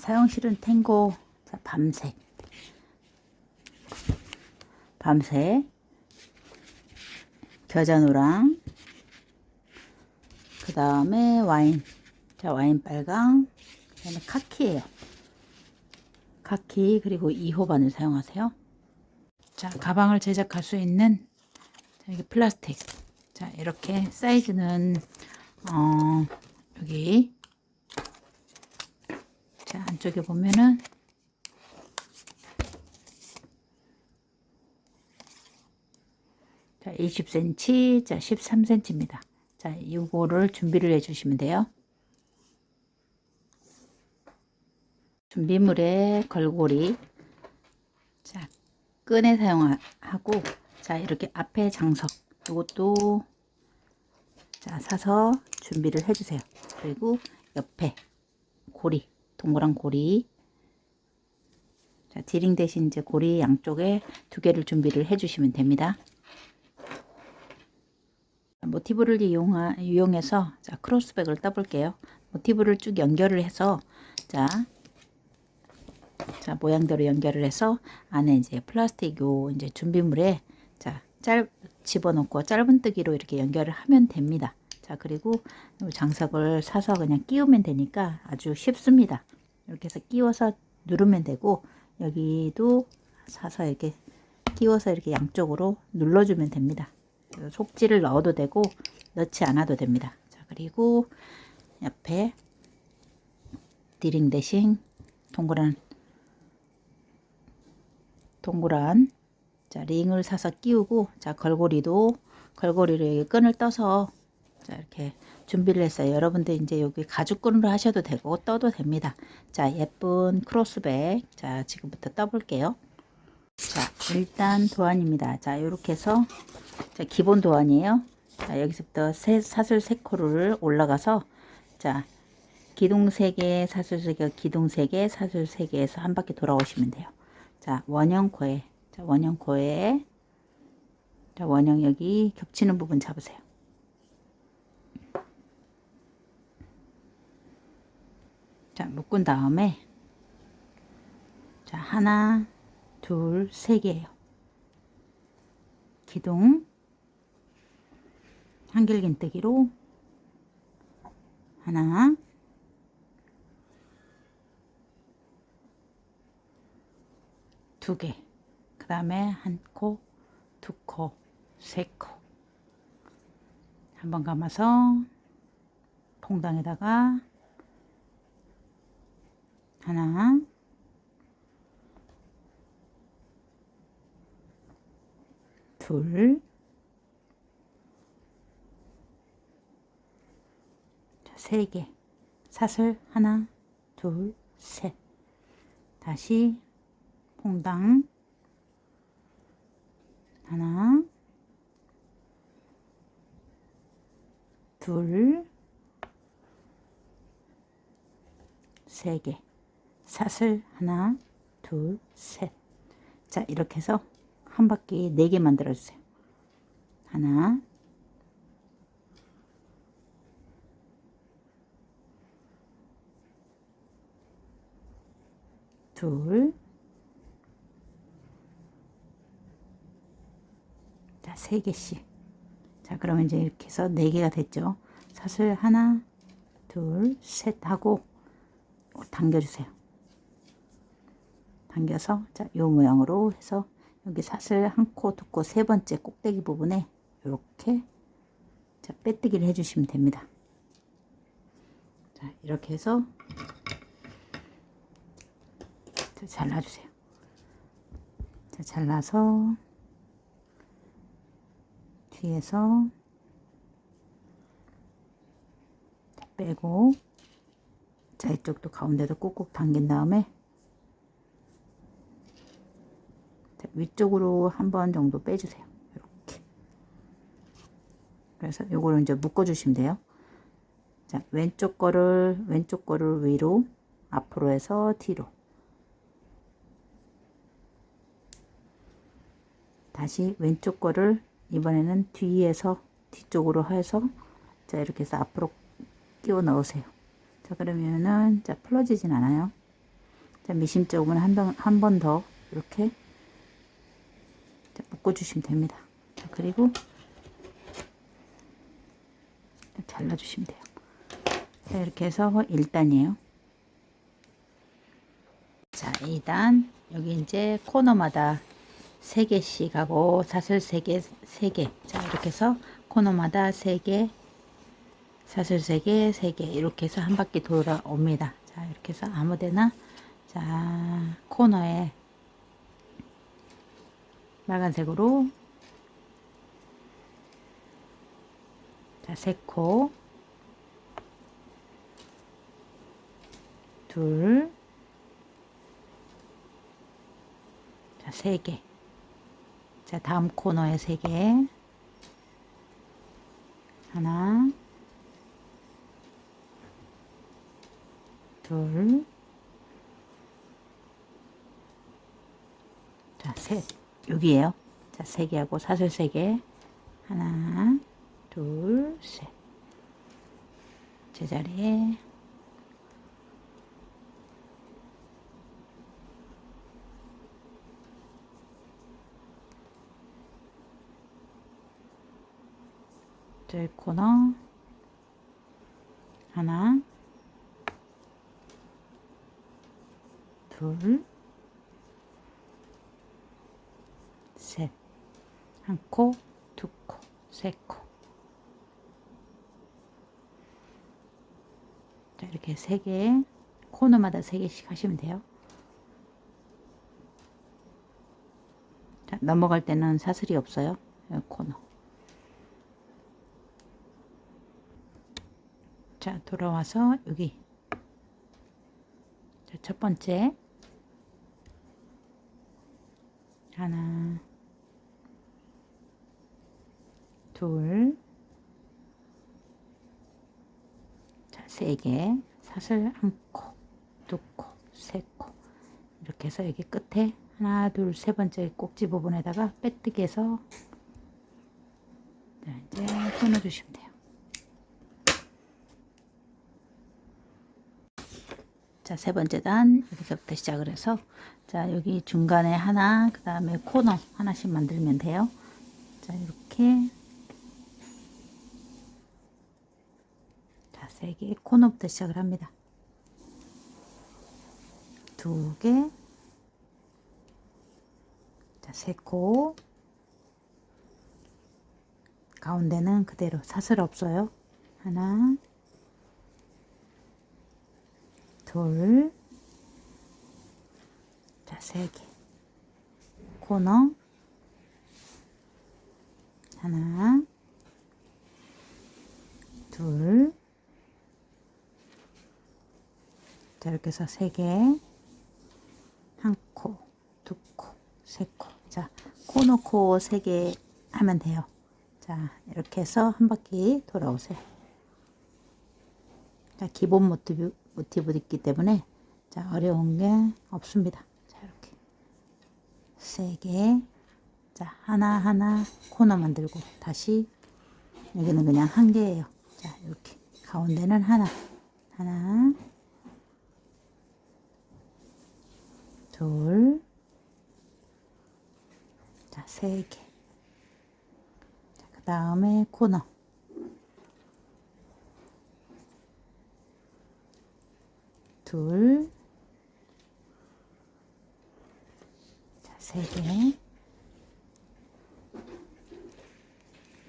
사용실은 탱고. 자, 밤색, 겨자노랑, 그 다음에 와인. 자, 와인 빨강, 그 다음에 카키예요. 카키, 그리고 2호 바늘 사용하세요. 자, 가방을 제작할 수 있는, 자, 이게 플라스틱. 자, 이렇게 사이즈는 여기, 자, 안쪽에 보면은 자, 20cm, 자, 13cm입니다. 자, 이거를 준비를 해 주시면 돼요. 준비물에 걸고리, 자, 끈에 사용하고, 자, 이렇게 앞에 장석, 이것도 자, 사서 준비를 해 주세요. 그리고 옆에 고리, 동그란 고리, 자, 디링 대신 이제 고리 양쪽에 2개를 준비를 해 주시면 됩니다. 모티브를 이용해서 자, 크로스백을 떠볼게요. 모티브를 쭉 연결을 해서 자, 모양대로 연결을 해서 안에 이제 플라스틱 요 이제 준비물에 자, 집어넣고 짧은뜨기로 이렇게 연결을 하면 됩니다. 자, 그리고 요 장석을 사서 그냥 끼우면 되니까 아주 쉽습니다. 이렇게 해서 끼워서 누르면 되고, 여기도 사서 이렇게 끼워서 이렇게 양쪽으로 눌러주면 됩니다. 속지를 넣어도 되고 넣지 않아도 됩니다. 자, 그리고 옆에 디링 대신 동그란 자, 링을 사서 끼우고, 자, 걸고리를 끈을 떠서 자, 이렇게 준비를 했어요. 여러분들 이제 여기 가죽끈으로 하셔도 되고 떠도 됩니다. 자, 예쁜 크로스백, 자, 지금부터 떠볼게요. 자, 일단 도안입니다. 자, 이렇게 해서 자, 기본 도안이에요. 자, 여기서부터 사슬 3코를 올라가서 자, 기둥 3개, 사슬 3개, 기둥 3개, 사슬 3개에서 한 바퀴 돌아오시면 돼요. 자, 원형코에, 자, 원형코에, 자, 원형 여기 겹치는 부분 잡으세요. 자, 묶은 다음에 자, 하나, 둘, 3개예요. 기둥 한길긴뜨기로 하나, 두 개, 그 다음에 한 코, 2코, 3코 한번 감아서 퐁당에다가 하나, 둘, 자, 3개, 사슬 하나, 둘, 셋, 다시 퐁당 하나, 둘, 3개, 사슬 하나, 둘, 셋. 자, 이렇게 해서 한 바퀴 4개 만들어 주세요. 하나, 둘, 자, 3개씩. 자, 그러면 이제 이렇게 해서 4개가 됐죠. 사슬 하나, 둘, 셋 하고 당겨주세요. 당겨서 자, 요 모양으로 해서 여기 사슬 한 코, 2코, 3번째 꼭대기 부분에 이렇게 자, 빼뜨기를 해주시면 됩니다. 자, 이렇게 해서 자, 잘라주세요. 자, 잘라서 뒤에서 자, 빼고, 자, 이쪽도 가운데도 꾹꾹 당긴 다음에 자, 위쪽으로 한 번 정도 빼주세요. 이렇게. 그래서 요거를 이제 묶어주시면 돼요. 자, 왼쪽 거를 위로, 앞으로 해서 뒤로. 다시 왼쪽 거를 이번에는 뒤에서 뒤쪽으로 해서 자, 이렇게 해서 앞으로 끼워 넣으세요. 자, 그러면은 자, 풀어지진 않아요. 자, 미심 쪽은 한 번 더 이렇게 묶어주시면 됩니다. 자, 그리고 잘라주시면 돼요. 자, 이렇게 해서 1단이에요. 자, 2단. 여기 이제 코너마다 3개씩 하고 사슬 3개, 3개. 자, 이렇게 해서 코너마다 3개, 사슬 3개, 3개. 이렇게 해서 한 바퀴 돌아옵니다. 자, 이렇게 해서 아무데나, 자, 코너에 빨간색으로, 자, 3코, 둘, 자, 3개. 자, 다음 코너에 3개. 하나, 둘, 자, 셋. 여기에요. 자, 3개 하고 사슬 3개. 하나, 둘, 셋. 제자리에. 저 코너. 하나, 둘, 셋. 한 코, 두 코, 세 코. 자, 이렇게 3개, 코너마다 3개씩 하시면 돼요. 자, 넘어갈 때는 사슬이 없어요. 여기 코너. 자, 돌아와서 여기. 자, 첫 번째. 하나, 둘, 자, 3개. 사슬 한 코, 두 코, 세 코. 이렇게 해서 여기 끝에 하나, 둘, 세 번째 꼭지 부분에다가 빼뜨기 해서 자, 이제 끊어주시면 돼요. 자, 세 번째 단 여기서부터 시작을 해서 자, 여기 중간에 하나, 그 다음에 코너 하나씩 만들면 돼요. 자, 이렇게 자, 3개 코너부터 시작을 합니다. 2개, 자, 3코, 가운데는 그대로 사슬 없어요. 하나, 둘, 자, 3개 코너, 하나, 둘, 자, 이렇게 해서 3개, 한 코, 두 코, 세 코. 자, 코너 코 3개 하면 돼요. 자, 이렇게 해서 한 바퀴 돌아오세요. 자, 기본 모티브있기 때문에 자, 어려운 게 없습니다. 자, 이렇게 3개. 자, 하나 코너 만들고 다시 여기는 그냥 한 개예요. 자, 이렇게 가운데는 하나, 둘, 자, 3개. 자, 그 다음에 코너. 둘, 자, 3개.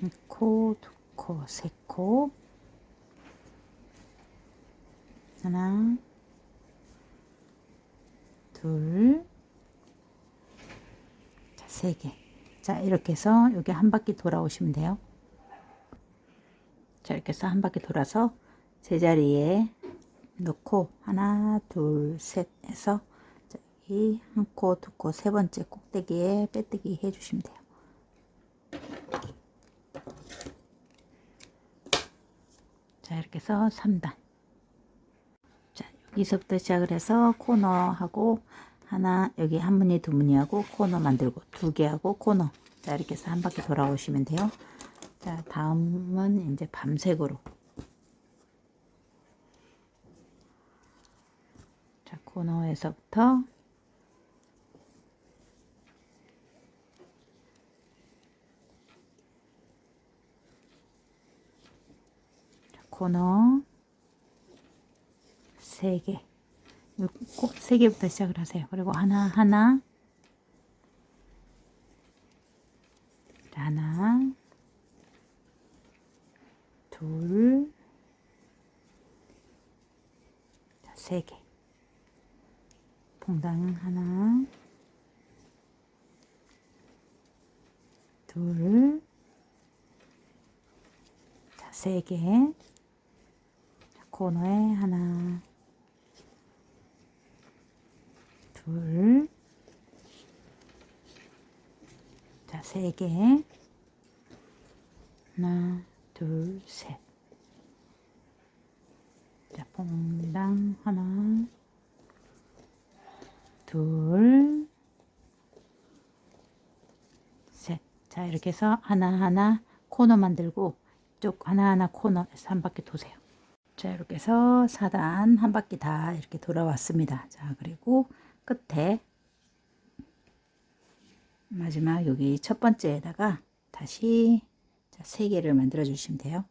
한 코, 두 코, 세 코. 하나, 둘, 자, 3개. 자, 이렇게 해서 여기 한 바퀴 돌아오시면 돼요. 자, 이렇게 해서 한 바퀴 돌아서 제자리에 넣고 하나, 둘, 셋 해서 여기 한 코, 두 코, 세 번째 꼭대기에 빼뜨기 해주시면 돼요. 자, 이렇게 해서 3단. 자, 여기서부터 시작을 해서 코너하고 하나, 여기 한 무늬, 두 무늬하고 코너 만들고 2개 하고 코너. 자, 이렇게 해서 한 바퀴 돌아오시면 돼요. 자, 다음은 이제 밤색으로. 자, 자, 코너에서부터 코너 3개, 꼭 3개부터 시작을 하세요. 그리고 하나 하나 둘, 3개, 봉당 하나 둘, 3개, 코너에 하나 둘, 3개, 하나 둘 셋. 자, 봉당 하나 둘 셋. 자, 이렇게 해서 하나하나 코너 만들고 쭉 하나하나 코너에서 한 바퀴 도세요. 자, 이렇게 해서 4단 한 바퀴 다 이렇게 돌아왔습니다. 자, 그리고 끝에 마지막 여기 첫 번째에다가 다시 3개를 만들어 주시면 돼요.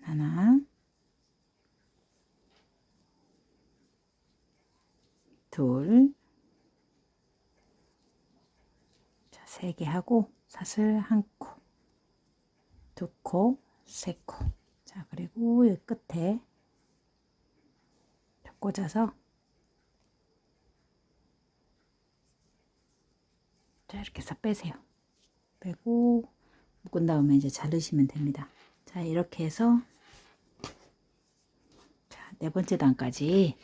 하나 둘, 3개 하고 사슬 1코, 2코, 3코. 자, 그리고 여기 끝에 꽂아서 자, 이렇게 해서 빼세요. 빼고 묶은 다음에 이제 자르시면 됩니다. 자, 이렇게 해서 자, 4번째 단까지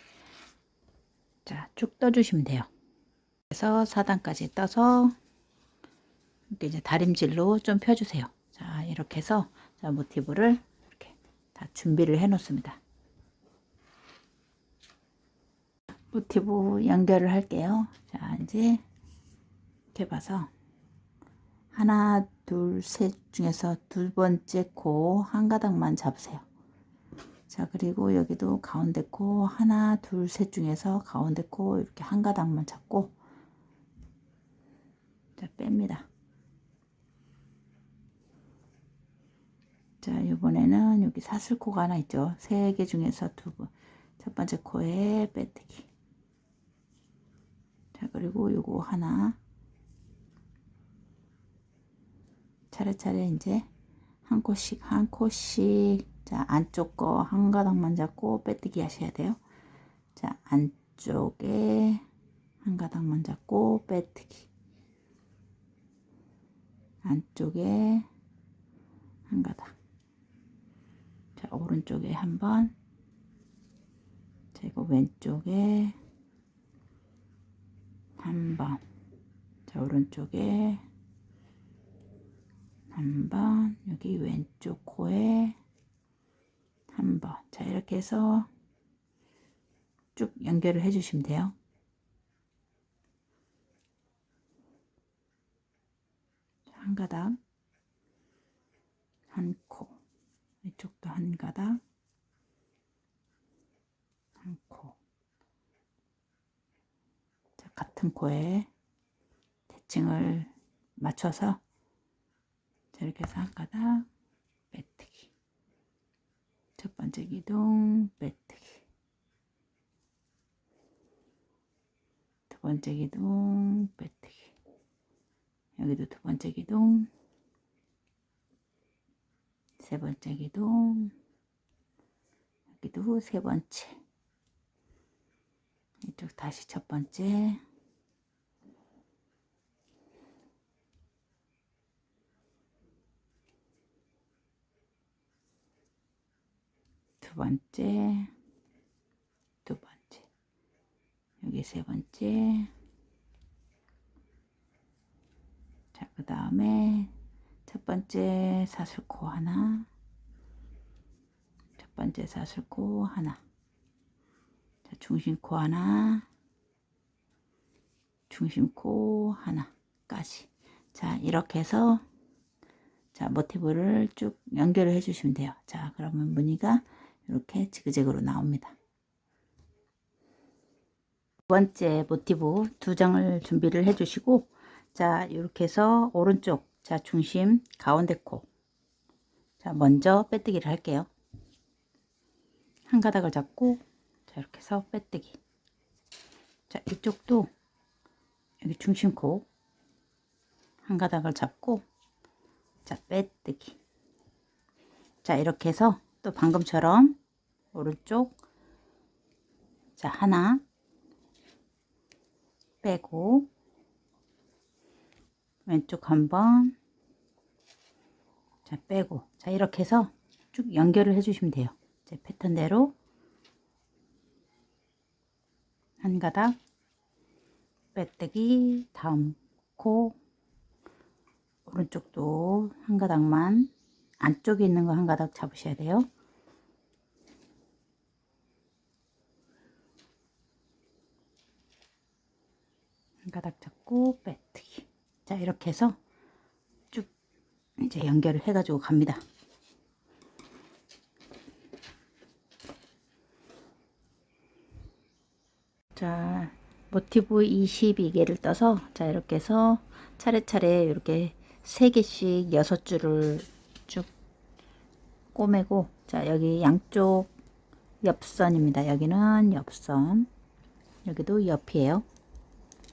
자, 쭉 떠주시면 돼요. 그래서 4단까지 떠서 이렇게 이제 다림질로 좀 펴주세요. 자, 이렇게 해서 자, 모티브를 이렇게 다 준비를 해 놓습니다. 모티브 연결을 할게요. 자, 이제 이렇게 봐서 하나, 둘, 셋 중에서 2번째 코 한 가닥만 잡으세요. 자, 그리고 여기도 가운데 코 하나, 둘, 셋 중에서 가운데 코 이렇게 한 가닥만 잡고 자, 뺍니다. 자, 이번에는 여기 사슬코가 하나 있죠. 3개 중에서 첫 번째 코에 빼뜨기. 자, 그리고 요거 하나 차례차례 이제 한 코씩 자, 안쪽 거 한 가닥만 잡고 빼뜨기 하셔야 돼요. 자, 안쪽에 한 가닥만 잡고 빼뜨기, 안쪽에 한 가닥. 자, 오른쪽에 한번, 자, 이거 왼쪽에 한번, 자, 오른쪽에 한번, 여기 왼쪽 코에 한번. 자, 이렇게 해서 쭉 연결을 해 주시면 돼요. 한 가닥, 한 코, 이쪽도 한 가닥, 한 코. 자, 같은 코에 대칭을 맞춰서 자, 이렇게 해서 한 가닥 빼뜨기, 첫 번째 기둥 빼뜨기, 두 번째 기둥 빼뜨기, 여기도 두 번째 기둥, 세 번째 기둥, 여기도 세 번째, 이쪽 다시 첫 번째, 두 번째, 두 번째, 여기 세 번째. 자, 그 다음에 첫 번째 사슬코 하나, 첫 번째 사슬코 하나, 자, 중심코 하나, 중심코 하나까지. 자, 이렇게 해서 자, 모티브를 쭉 연결을 해 주시면 돼요. 자, 그러면 무늬가 이렇게 지그재그로 나옵니다. 두 번째 모티브 두 장을 준비를 해 주시고, 자 이렇게 해서 오른쪽, 자 중심 가운데 코, 자 먼저 빼뜨기를 할게요. 한 가닥을 잡고, 자 이렇게 해서 빼뜨기. 자 이쪽도 여기 중심 코 한 가닥을 잡고, 자 빼뜨기. 자 이렇게 해서 또 방금처럼 오른쪽, 자 하나 빼고, 왼쪽 한번, 자 빼고, 자 이렇게 해서 쭉 연결을 해 주시면 돼요. 제 패턴대로 한 가닥 빼뜨기, 다음 코, 오른쪽도 한 가닥만, 안쪽에 있는 거 한 가닥 잡으셔야 돼요. 한 가닥 잡고 빼뜨기. 자 이렇게 해서 쭉 이제 연결을 해 가지고 갑니다. 자 모티브 22개를 떠서, 자 이렇게 해서 차례차례 이렇게 3개씩 6줄을 쭉 꼬매고, 자 여기 양쪽 옆선입니다. 여기는 옆선, 여기도 옆이에요.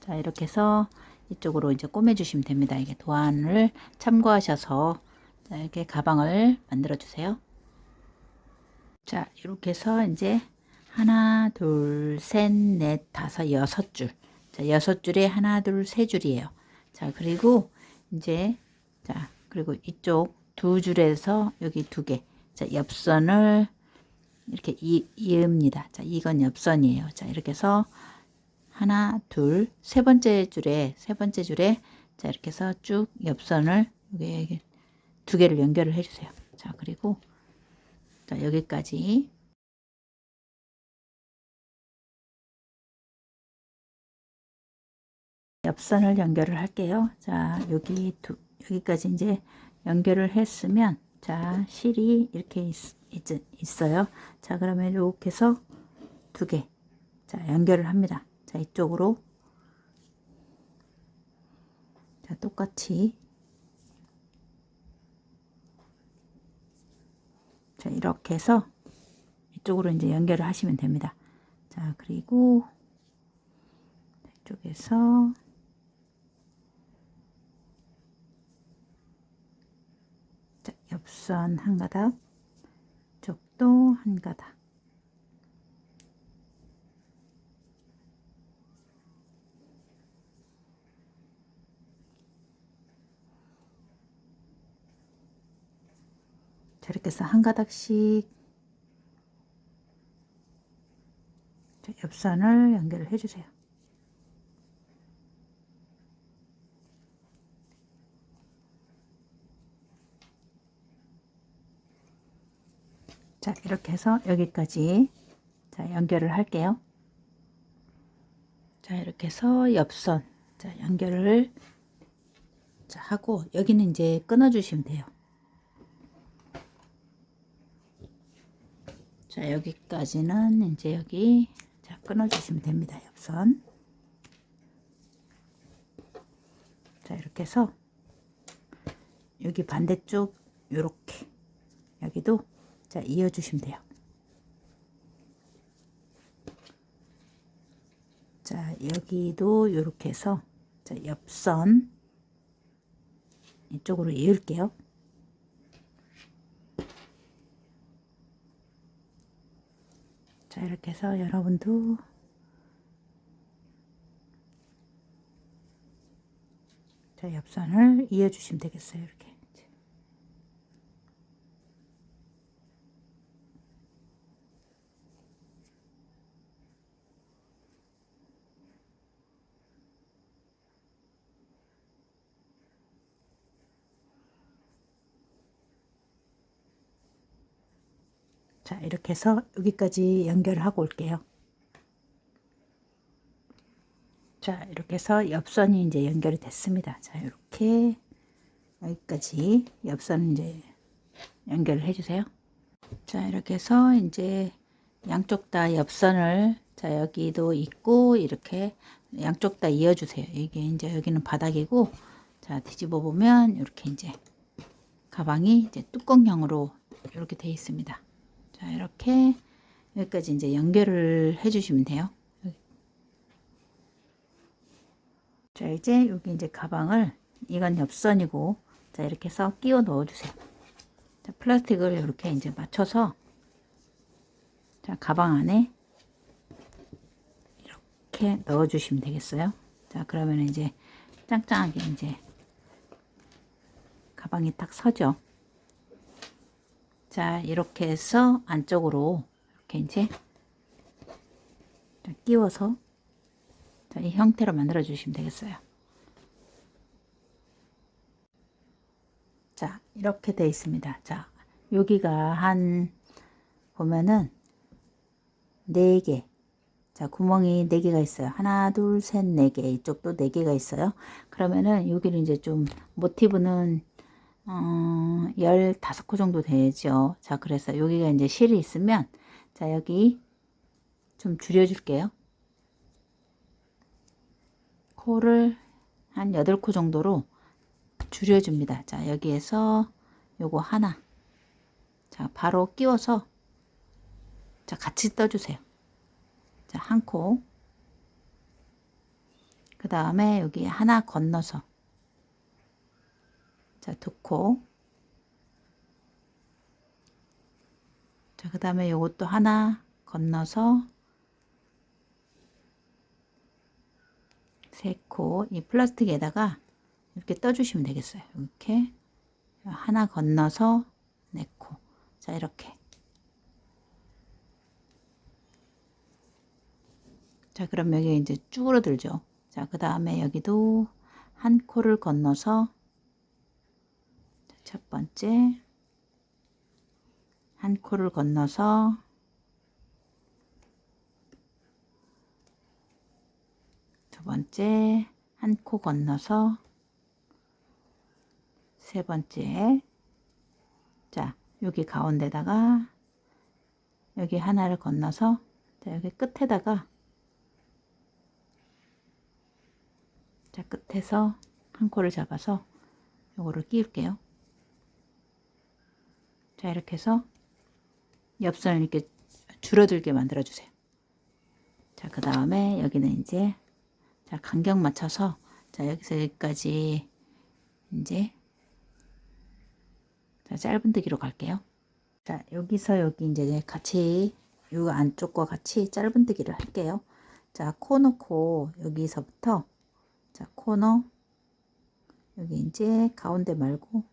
자 이렇게 해서 이쪽으로 이제 꼬매 주시면 됩니다. 이게 도안을 참고하셔서 자, 이렇게 가방을 만들어 주세요. 자 이렇게 해서 이제 하나 둘 셋 넷 다섯 6줄, 자 6줄에 하나 둘 세 줄이에요. 자 그리고 이제, 자 그리고 이쪽 두 줄에서 여기 2개, 자 옆선을 이렇게 이읍니다. 자 이건 옆선이에요. 자 이렇게 해서 하나 둘 세 번째 줄에 자 이렇게 해서 쭉 옆선을 여기 2개를 연결을 해 주세요. 자 그리고 자 여기까지, 옆선을 연결을 할게요. 자 여기까지 이제 연결을 했으면, 자 실이 이렇게 있어요. 자 그러면 이렇게 해서 2개, 자 연결을 합니다. 자 이쪽으로, 자 똑같이, 자 이렇게 해서 이쪽으로 이제 연결을 하시면 됩니다. 자 그리고 이쪽에서 자 옆선 한 가닥, 쪽도 한 가닥, 자 이렇게 해서 한 가닥씩 자, 옆선을 연결을 해 주세요. 자 이렇게 해서 여기까지 자 연결을 할게요. 자 이렇게 해서 옆선, 자 연결을 자 하고, 여기는 이제 끊어 주시면 돼요. 자 여기까지는 이제 여기 자 끊어 주시면 됩니다. 옆선. 자 이렇게 해서 여기 반대쪽 요렇게 여기도 자 이어 주시면 돼요. 자 여기도 요렇게 해서 자 옆선 이쪽으로 이을게요. 자 이렇게 해서 여러분도 자 옆선을 이어 주시면 되겠어요. 이렇게. 자 이렇게 해서 여기까지 연결을 하고 올게요. 자 이렇게 해서 옆선이 이제 연결이 됐습니다. 자 이렇게 여기까지 옆선 이제 연결을 해 주세요. 자, 이렇게 해서 이제 양쪽 다 옆선을, 자, 여기도 있고, 이렇게 양쪽 다 이어주세요. 이게 이제 여기는 바닥이고, 자, 뒤집어 보면 이렇게 이제 가방이 이제 뚜껑형으로 이렇게 되어 있습니다. 자, 이렇게 여기까지 이제 연결을 해 주시면 돼요. 자, 이제 여기 이제 가방을, 이건 옆선이고, 자, 이렇게 해서 끼워 넣어 주세요. 자, 플라스틱을 이렇게 이제 맞춰서, 자, 가방 안에 이렇게 넣어 주시면 되겠어요. 자, 그러면 이제 짱짱하게 이제 가방이 딱 서죠. 자, 이렇게 해서 안쪽으로 이렇게 이제 끼워서, 자, 이 형태로 만들어 주시면 되겠어요. 자, 이렇게 되어 있습니다. 자, 여기가 한 보면은 4개, 자, 구멍이 4개가 있어요. 하나, 둘, 셋, 4개. 이쪽도 4개가 있어요. 그러면은 여기는 이제 좀 모티브는 15코 정도 되죠. 자, 그래서 여기가 이제 실이 있으면, 자, 여기 좀 줄여줄게요. 코를 한 8코 정도로 줄여줍니다. 자, 여기에서 요거 하나, 자, 바로 끼워서, 자, 같이 떠주세요. 자, 한 코. 그 다음에 여기 하나 건너서, 자, 2코. 자, 그 다음에 요것도 하나 건너서 3코. 이 플라스틱에다가 이렇게 떠주시면 되겠어요. 이렇게 하나 건너서 4코. 자, 이렇게. 자, 그럼 여기 이제 쭈그러들죠. 자, 그 다음에 여기도 한 코를 건너서, 첫 번째 한 코를 건너서, 두 번째 한 코 건너서, 세 번째, 자, 여기 가운데다가 여기 하나를 건너서, 자, 여기 끝에다가, 자, 끝에서 한 코를 잡아서 요거를 끼울게요. 자, 이렇게 해서 옆선을 이렇게 줄어들게 만들어 주세요. 자, 그 다음에 여기는 이제, 자, 간격 맞춰서, 자, 여기서 여기까지 이제, 자, 짧은뜨기로 갈게요. 자, 여기서 여기 이제 같이 이 안쪽과 같이 짧은뜨기를 할게요. 자, 코 넣고 여기서부터, 자, 코너 여기 이제 가운데 말고,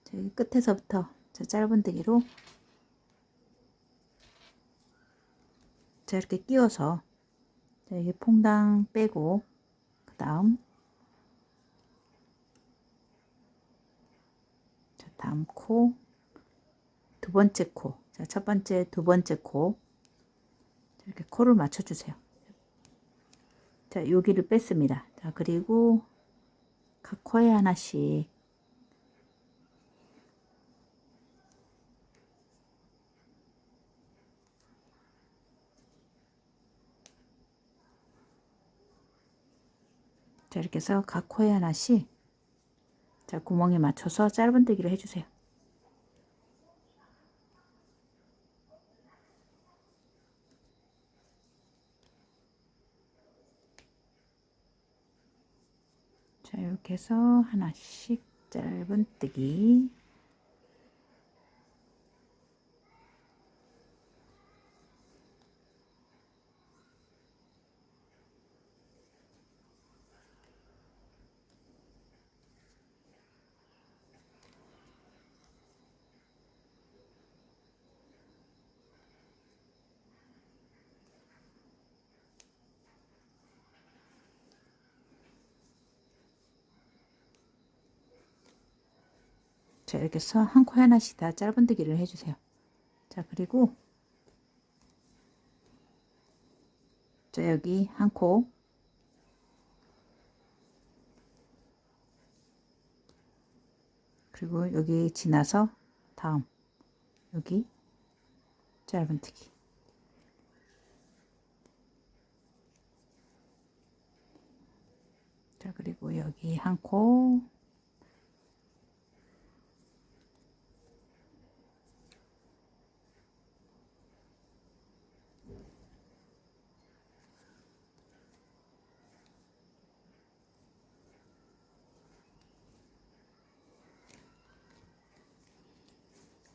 자, 여기 끝에서부터, 자, 짧은뜨기로, 자, 이렇게 끼워서, 자, 여기 퐁당 빼고, 그 다음, 자, 다음 코, 두 번째 코, 자, 첫 번째, 두 번째 코, 자, 이렇게 코를 맞춰주세요. 자, 여기를 뺐습니다. 자, 그리고 각 코에 하나씩, 자, 이렇게 해서 각 코에 하나씩, 자, 구멍에 맞춰서 짧은뜨기를 해주세요. 자, 이렇게 해서 하나씩 짧은뜨기. 자, 이렇게 해서 한 코에 하나씩 다 짧은뜨기를 해주세요. 자, 그리고, 자, 여기 한 코, 그리고 여기 지나서 다음, 여기, 짧은뜨기. 자, 그리고 여기 한 코.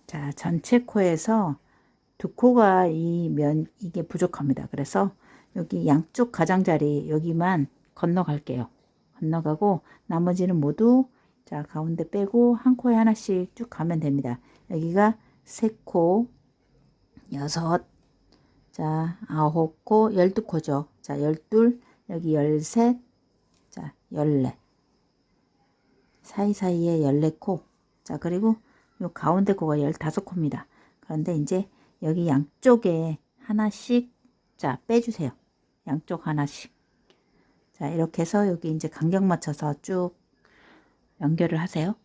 자, 전체 코에서 두 코가 이게 부족합니다. 그래서 여기 양쪽 가장자리 여기만 건너갈게요. 건너가고 나머지는 모두 자, 가운데 빼고 한 코에 하나씩 쭉 가면 됩니다. 여기가 세 코, 여섯, 자, 9코, 12코죠. 자, 12, 여기 13, 자, 14. 사이사이에 14코. 자, 그리고 요 가운데 코가 15코입니다. 그런데 이제 여기 양쪽에 하나씩 자, 빼주세요. 양쪽 하나씩. 자, 이렇게 해서 여기 이제 간격 맞춰서 쭉 연결을 하세요.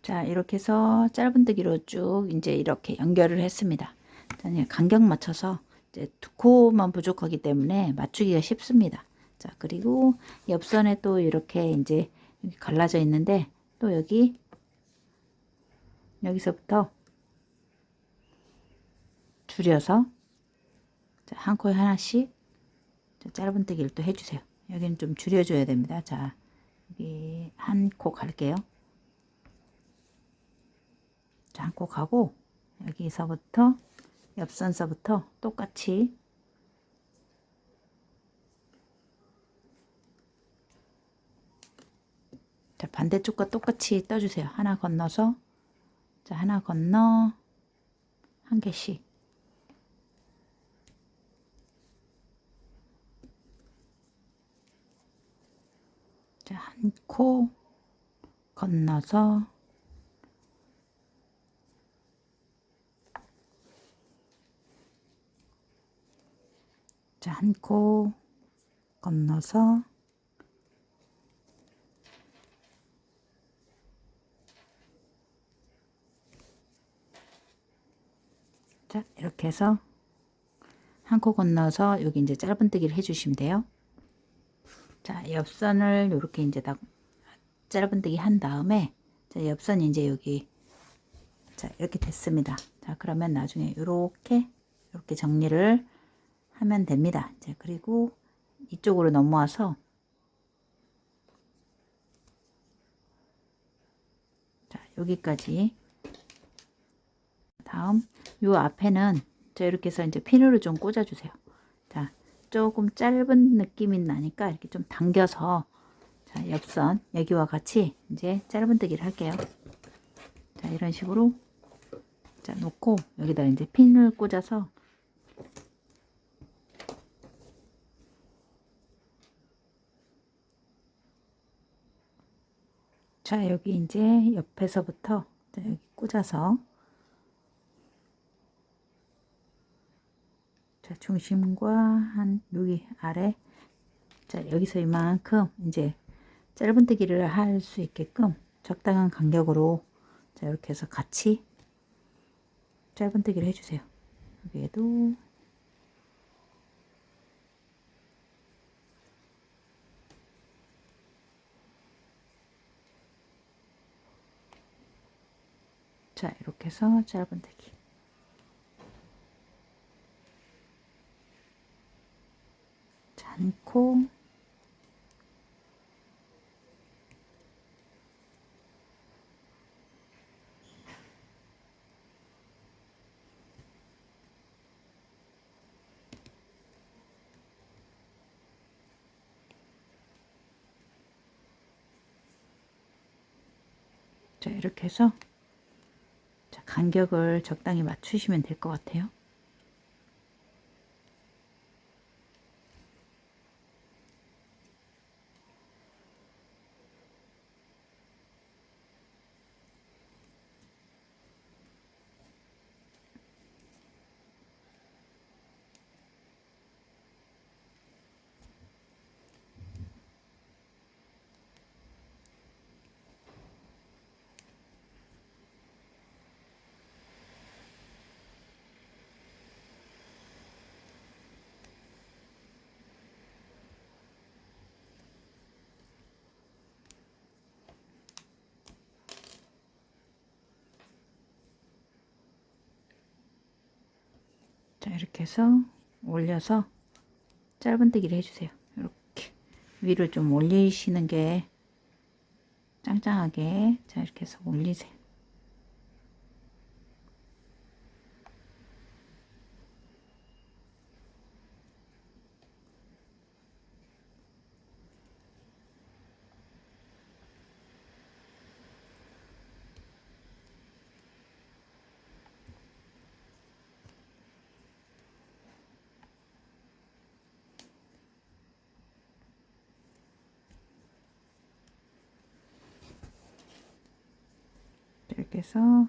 자, 이렇게 해서 짧은뜨기로 쭉 이제 이렇게 연결을 했습니다. 자, 간격 맞춰서 이제 두 코만 부족하기 때문에 맞추기가 쉽습니다. 자, 그리고 옆선에 또 이렇게 이제 갈라져 있는데 또 여기서부터 줄여서 자, 한 코에 하나씩 자, 짧은뜨기를 또 해주세요. 여기는 좀 줄여줘야 됩니다. 자, 여기 한 코 갈게요. 자, 한 코 가고 여기서부터 옆선서부터 똑같이 자, 반대쪽과 똑같이 떠주세요. 하나 건너서 자, 하나 건너 한 개씩 자, 한 코 건너서 자, 한 코 건너서 자, 이렇게 해서 한 코 건너서 여기 이제 짧은뜨기를 해주시면 돼요. 자, 옆선을 이렇게 이제 딱 짧은뜨기 한 다음에 자, 옆선이 이제 여기 자, 이렇게 됐습니다. 자, 그러면 나중에 이렇게 정리를 하면 됩니다. 이제 그리고 이쪽으로 넘어와서 자, 여기까지 다음 요 앞에는 자, 이렇게 해서 이제 핀으로 좀 꽂아 주세요. 자, 조금 짧은 느낌이 나니까 이렇게 좀 당겨서 자, 옆선 여기와 같이 이제 짧은뜨기를 할게요. 자, 이런 식으로 자, 놓고 여기다 이제 핀을 꽂아서 자, 여기 이제 옆에서부터 자, 여기 꽂아서 자, 중심과 한 여기 아래 자, 여기서 이만큼 이제 짧은뜨기를 할 수 있게끔 적당한 간격으로 자, 이렇게 해서 같이 짧은뜨기를 해주세요. 여기에도 자, 이렇게 해서 짧은뜨기 자, 한 코 자, 이렇게 해서 자, 간격을 적당히 맞추시면 될 것 같아요. 이렇게 해서 올려서 짧은뜨기를 해주세요. 이렇게 위로 좀 올리시는 게 짱짱하게. 자, 이렇게 해서 올리세요. 이렇게 해서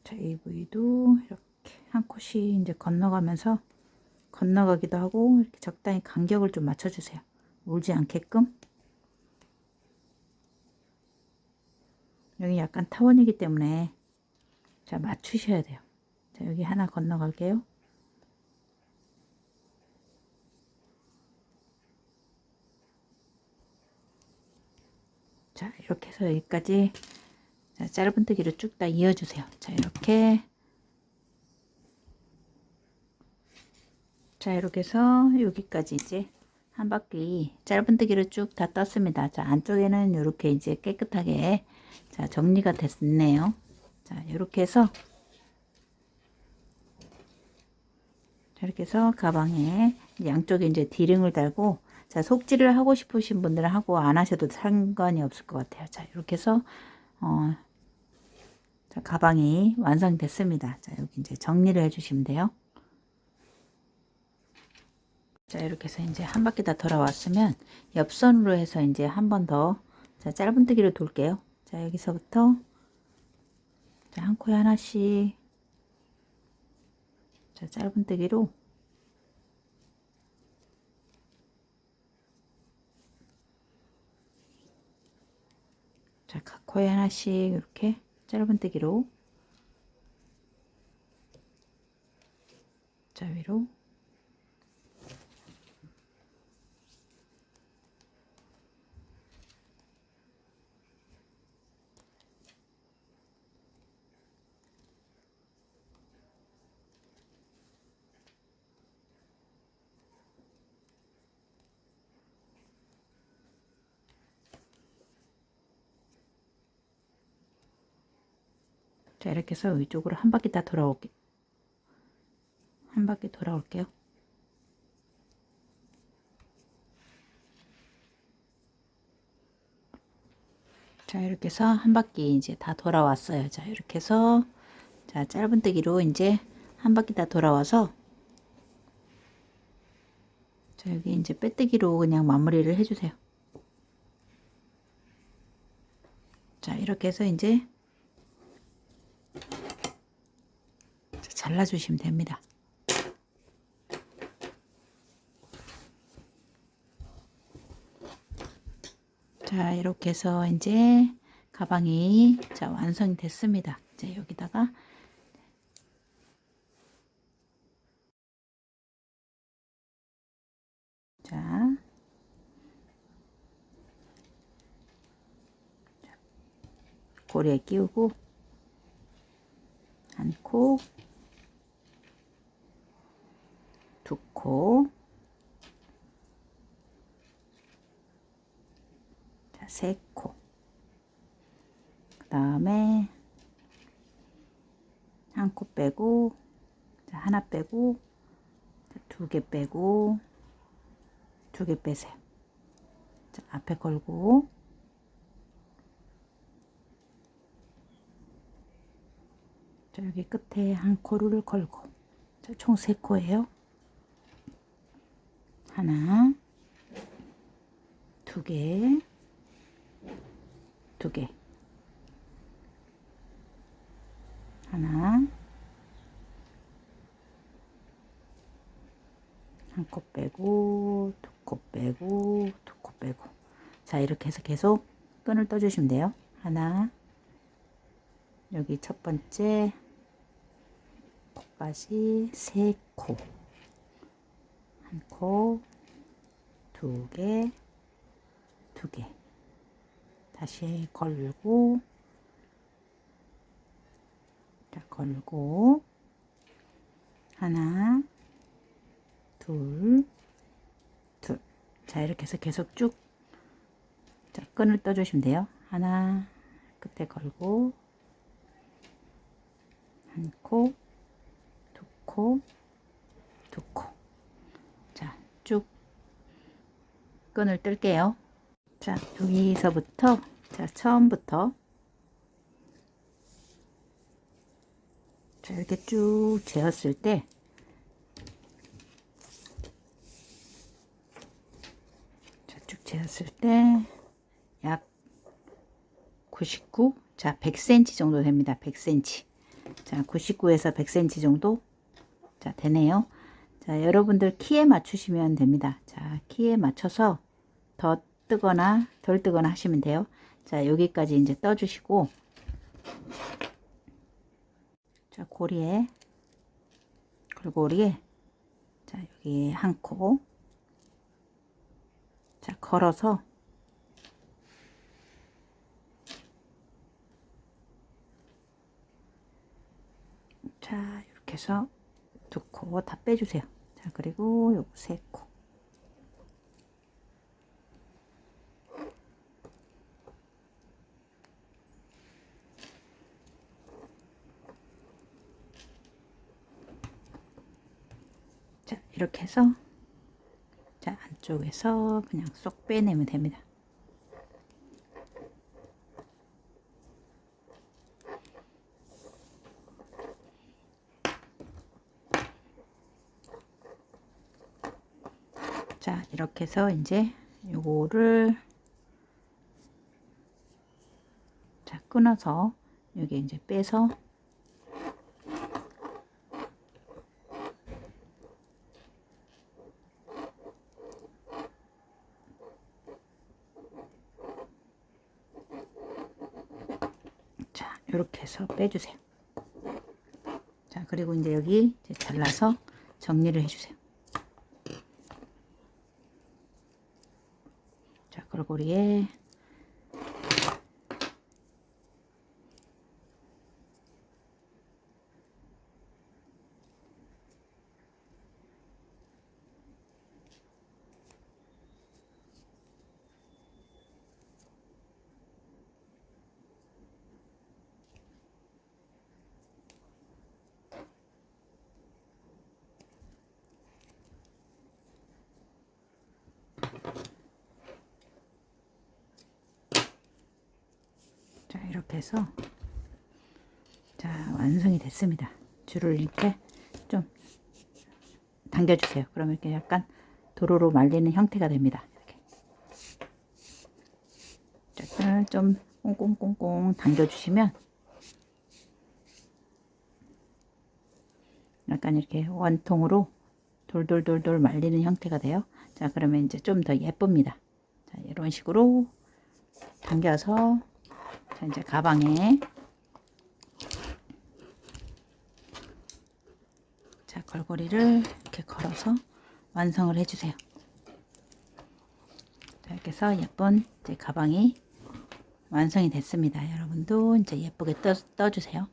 자, 이 부위도 이렇게 한 컷이 이제 건너가기도 하고 이렇게 적당히 간격을 좀 맞춰주세요. 울지 않게끔. 여기 약간 타원이기 때문에 자, 맞추셔야 돼요. 자, 여기 하나 건너갈게요. 자, 이렇게 해서 여기까지 자, 짧은뜨기로 쭉 다 이어주세요. 자, 이렇게. 자, 이렇게 해서 여기까지 이제 한 바퀴 짧은뜨기로 쭉 다 떴습니다. 자, 안쪽에는 이렇게 이제 깨끗하게 자, 정리가 됐네요. 자, 이렇게 해서 자, 이렇게 해서 가방에 양쪽에 이제 디링을 달고 자, 속질을 하고 싶으신 분들은 하고 안 하셔도 상관이 없을 것 같아요. 자, 이렇게 해서 자, 가방이 완성됐습니다. 자, 여기 이제 정리를 해주시면 돼요. 자, 이렇게 해서 이제 한 바퀴 다 돌아왔으면 옆선으로 해서 이제 한 번 더 자, 짧은뜨기로 돌게요. 자, 여기서부터 자, 한 코에 하나씩 자, 짧은뜨기로 자, 각 코에 하나씩 이렇게 짧은뜨기로 자, 위로 자, 이렇게 해서 이쪽으로 한 바퀴 다 돌아올게요. 한 바퀴 돌아올게요. 자, 이렇게 해서 한 바퀴 이제 다 돌아왔어요. 자, 이렇게 해서 자, 짧은뜨기로 이제 한 바퀴 다 돌아와서 자, 여기 이제 빼뜨기로 그냥 마무리를 해주세요. 자, 이렇게 해서 이제 잘라주시면 됩니다. 자, 이렇게 해서 이제 가방이 자, 완성이 됐습니다. 이제 여기다가 자, 고리에 끼우고 한 코, 두 코, 자, 세 코. 그 다음에 한 코 빼고 자, 하나 빼고 두 개 빼고 두 개 빼세요. 자, 앞에 걸고 자, 여기 끝에 한 코를 걸고 자, 총 세 코예요. 하나, 두 개, 두 개, 하나, 한 코 빼고 두 코 빼고 두 코 빼고 자, 이렇게 해서 계속 끈을 떠주시면 돼요. 하나, 여기 첫 번째 코까지 세 코, 한 코, 두 개, 두 개, 다시 걸고 걸고 하나, 둘, 둘. 자, 이렇게 해서 계속 쭉 자, 끈을 떠주시면 돼요. 하나, 끝에 걸고 한 코, 두 코, 두 코. 자, 쭉 끈을 뜰게요. 자, 여기서부터 자, 처음부터 자, 이렇게 쭉 재었을 때 자, 쭉 재었을 때 약 99, 자, 100cm 정도 됩니다. 100cm. 자, 99에서 100cm 정도 자, 되네요. 자, 여러분들 키에 맞추시면 됩니다. 자, 키에 맞춰서 더 뜨거나 덜 뜨거나 하시면 돼요. 자, 여기까지 이제 떠주시고 자, 골고리에 자, 여기 한 코 자, 걸어서 자, 이렇게 해서 두 코 다 빼주세요. 자, 그리고 요거 세 코. 자, 이렇게 해서 자, 안쪽에서 그냥 쏙 빼내면 됩니다. 자, 이렇게 해서 이제 요거를 자, 끊어서 여기 이제 빼서 자, 이렇게 해서 빼주세요. 자, 그리고 이제 여기 이제 잘라서 정리를 해주세요. 자, 걸고리에 자, 이렇게 해서 자, 완성이 됐습니다. 줄을 이렇게 좀 당겨주세요. 그러면 이렇게 약간 도로로 말리는 형태가 됩니다. 이렇게 자, 좀 꽁꽁꽁꽁 당겨주시면 약간 이렇게 원통으로 돌돌돌돌 말리는 형태가 돼요. 자, 그러면 이제 좀 더 예쁩니다. 자, 이런 식으로 당겨서 자, 이제 가방에 자, 걸고리를 이렇게 걸어서 완성을 해주세요. 자, 이렇게 해서 예쁜 이제 가방이 완성이 됐습니다. 여러분도 이제 예쁘게 떠주세요.